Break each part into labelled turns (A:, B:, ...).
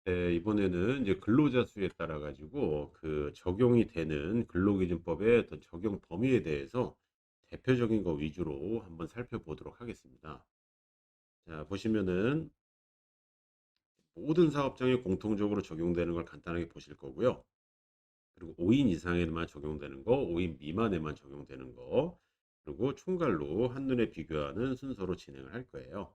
A: 네, 이번에는 이제 근로자 수에 따라 가지고 그 적용이 되는 근로기준법의 어떤 적용 범위에 대해서 대표적인 거 위주로 한번 살펴보도록 하겠습니다. 자, 보시면은 모든 사업장에 공통적으로 적용되는 걸 간단하게 보실 거고요. 그리고 5인 이상에만 적용되는 거, 5인 미만에만 적용되는 거, 그리고 총괄로 한눈에 비교하는 순서로 진행을 할 거예요.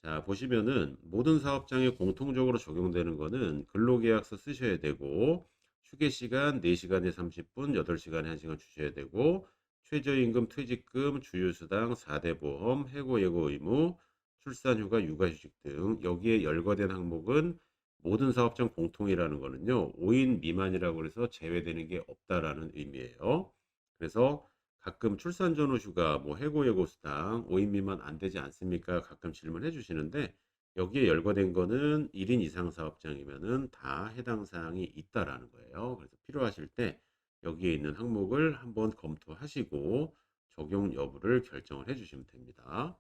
A: 자, 보시면은 모든 사업장에 공통적으로 적용되는 거는 근로계약서 쓰셔야 되고, 휴게 시간 4시간에 30분, 8시간에 1시간 주셔야 되고, 최저임금, 퇴직금, 주휴수당, 4대 보험, 해고 예고 의무, 출산휴가, 육아휴직 등 여기에 열거된 항목은 모든 사업장 공통이라는 거는요, 5인 미만이라고 해서 제외되는 게 없다라는 의미예요. 그래서 가끔 출산 전후 휴가, 뭐 해고 예고 수당 5인 미만 안 되지 않습니까? 가끔 질문해 주시는데 여기에 열거된 거는 1인 이상 사업장이면은 다 해당 사항이 있다라는 거예요. 그래서 필요하실 때 여기에 있는 항목을 한번 검토하시고 적용 여부를 결정을 해 주시면 됩니다.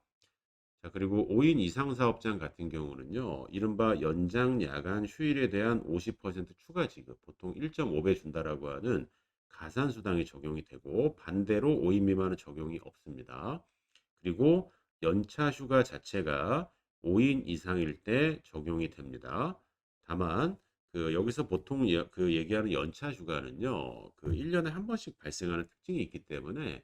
A: 자, 그리고 5인 이상 사업장 같은 경우는요, 이른바 연장 야간 휴일에 대한 50% 추가 지급, 보통 1.5배 준다라고 하는 가산수당이 적용이 되고, 반대로 5인 미만은 적용이 없습니다. 그리고 연차 휴가 자체가 5인 이상일 때 적용이 됩니다. 다만, 여기서 보통 그 얘기하는 연차 휴가는요, 그 1년에 한 번씩 발생하는 특징이 있기 때문에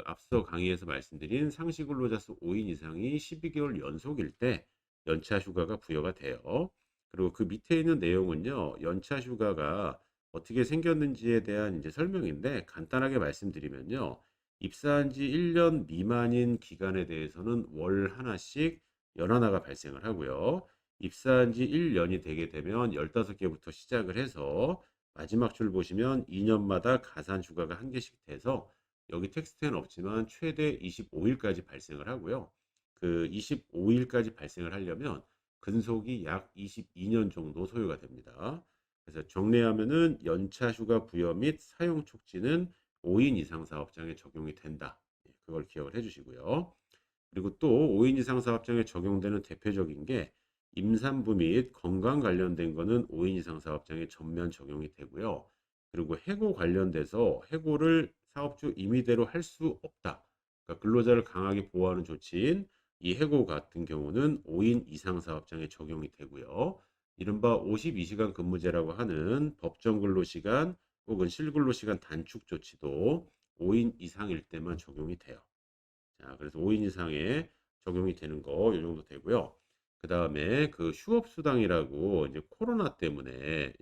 A: 앞서 강의에서 말씀드린 상시 근로자 수 5인 이상이 12개월 연속일 때 연차 휴가가 부여가 돼요. 그리고 그 밑에 있는 내용은요, 연차 휴가가 어떻게 생겼는지에 대한 이제 설명인데 간단하게 말씀드리면요. 입사한 지 1년 미만인 기간에 대해서는 월 하나씩 연하나가 발생을 하고요. 입사한 지 1년이 되게 되면 15개부터 시작을 해서 마지막 줄 보시면 2년마다 가산 휴가가 한 개씩 돼서 여기 텍스트에는 없지만 최대 25일까지 발생을 하고요. 그 25일까지 발생을 하려면 근속이 약 22년 정도 소요가 됩니다. 그래서 정리하면은 연차 휴가 부여 및 사용 촉진은 5인 이상 사업장에 적용이 된다. 예, 그걸 기억을 해 주시고요. 그리고 또 5인 이상 사업장에 적용되는 대표적인 게 임산부 및 건강 관련된 거는 5인 이상 사업장에 전면 적용이 되고요. 그리고 해고 관련돼서 해고를 사업주 임의대로 할 수 없다. 그러니까 근로자를 강하게 보호하는 조치인 이 해고 같은 경우는 5인 이상 사업장에 적용이 되고요. 이른바 52시간 근무제라고 하는 법정 근로시간 혹은 실근로시간 단축 조치도 5인 이상일 때만 적용이 돼요. 자, 그래서 5인 이상에 적용이 되는 거 요 정도 되고요. 그다음에 그 휴업 수당이라고 이제 코로나 때문에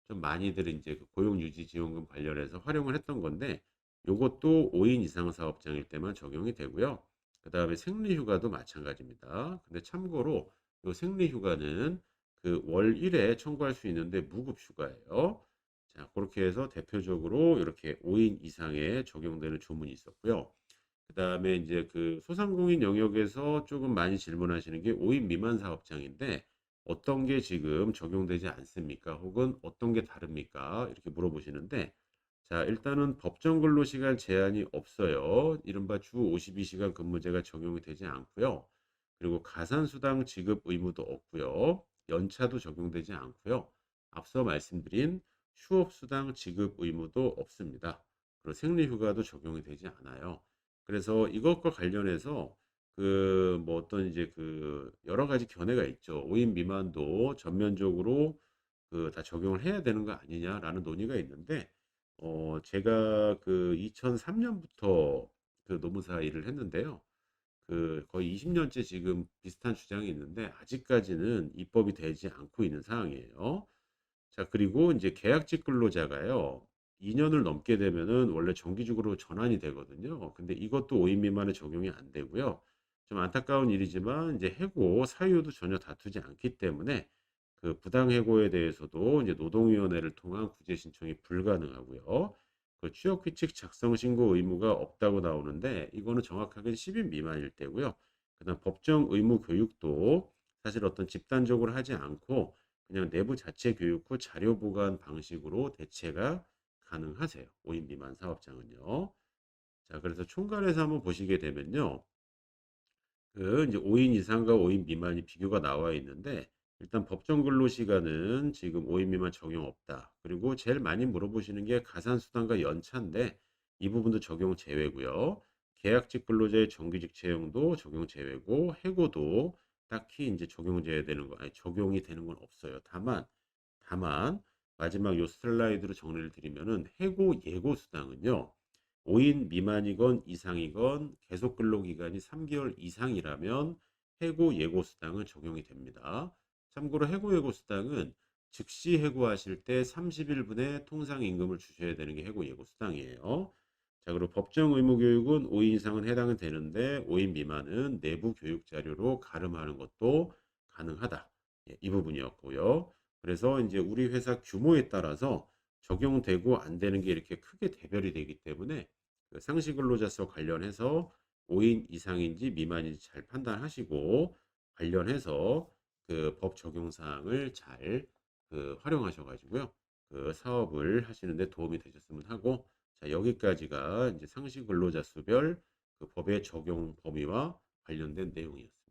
A: 좀 많이들 이제 그 고용 유지 지원금 관련해서 활용을 했던 건데 요것도 5인 이상 사업장일 때만 적용이 되고요. 그다음에 생리 휴가도 마찬가지입니다. 근데 참고로 요 생리 휴가는 그 월 1회 청구할 수 있는데 무급 휴가예요. 자, 그렇게 해서 대표적으로 이렇게 5인 이상에 적용되는 조문이 있었고요. 그다음에 이제 그 소상공인 영역에서 조금 많이 질문하시는 게 5인 미만 사업장인데 "어떤 게 지금 적용되지 않습니까?" 혹은 "어떤 게 다릅니까?" 이렇게 물어보시는데 자, 일단은 법정 근로시간 제한이 없어요. 이른바 주 52시간 근무제가 적용이 되지 않고요. 그리고 가산수당 지급 의무도 없고요. 연차도 적용되지 않고요. 앞서 말씀드린 휴업수당 지급 의무도 없습니다. 그리고 생리휴가도 적용이 되지 않아요. 그래서 이것과 관련해서 뭐 어떤 이제 여러 가지 견해가 있죠. 5인 미만도 전면적으로 다 적용을 해야 되는 거 아니냐라는 논의가 있는데 제가 2003 년부터 노무사 일을 했는데요. 거의 20 년째 지금 비슷한 주장이 있는데 아직까지는 입법이 되지 않고 있는 상황이에요. 자, 그리고 이제 계약직 근로자가요. 2 년을 넘게 되면은 원래 정기직으로 전환이 되거든요. 근데 이것도 5인 미만에 적용이 안 되고요. 좀 안타까운 일이지만 이제 해고 사유도 전혀 다투지 않기 때문에 부당 해고에 대해서도 이제 노동위원회를 통한 구제 신청이 불가능하고요. 취업 규칙 작성 신고 의무가 없다고 나오는데 이거는 정확하게는 10인 미만일 때고요. 그다음 법정 의무 교육도 사실 어떤 집단적으로 하지 않고 그냥 내부 자체 교육 후 자료 보관 방식으로 대체가 가능하세요. 5인 미만 사업장은요. 자, 그래서 총괄해서 한번 보시게 되면요. 이제 5인 이상과 5인 미만이 비교가 나와 있는데 일단 법정 근로 시간은 지금 5인 미만 적용 없다. 그리고 제일 많이 물어보시는 게 가산수당과 연차인데 이 부분도 적용 제외고요. 계약직 근로자의 정규직 채용도 적용 제외고 해고도 딱히 이제 적용 제외되는 거 아니 적용이 되는 건 없어요. 다만 마지막 요 슬라이드로 정리를 드리면은 해고 예고 수당은요. 5인 미만이건 이상이건 계속 근로 기간이 3개월 이상이라면 해고 예고 수당은 적용이 됩니다. 참고로 해고 예고 수당은 즉시 해고하실 때 30일분의 통상 임금을 주셔야 되는 게 해고 예고 수당이에요. 자, 그리고 법정 의무 교육은 5인 이상은 해당은 되는데 5인 미만은 내부 교육 자료로 가름하는 것도 가능하다. 예, 이 부분이었고요. 그래서 이제 우리 회사 규모에 따라서 적용되고 안 되는 게 이렇게 크게 대별이 되기 때문에 그 상시 근로자서 관련해서 5인 이상인지 미만인지 잘 판단하시고 관련해서 그 법 적용 사항을 잘 그 활용하셔 가지고요. 그 사업을 하시는 데 도움이 되셨으면 하고 자, 여기까지가 이제 상시 근로자 수별 그 법의 적용 범위와 관련된 내용이었습니다.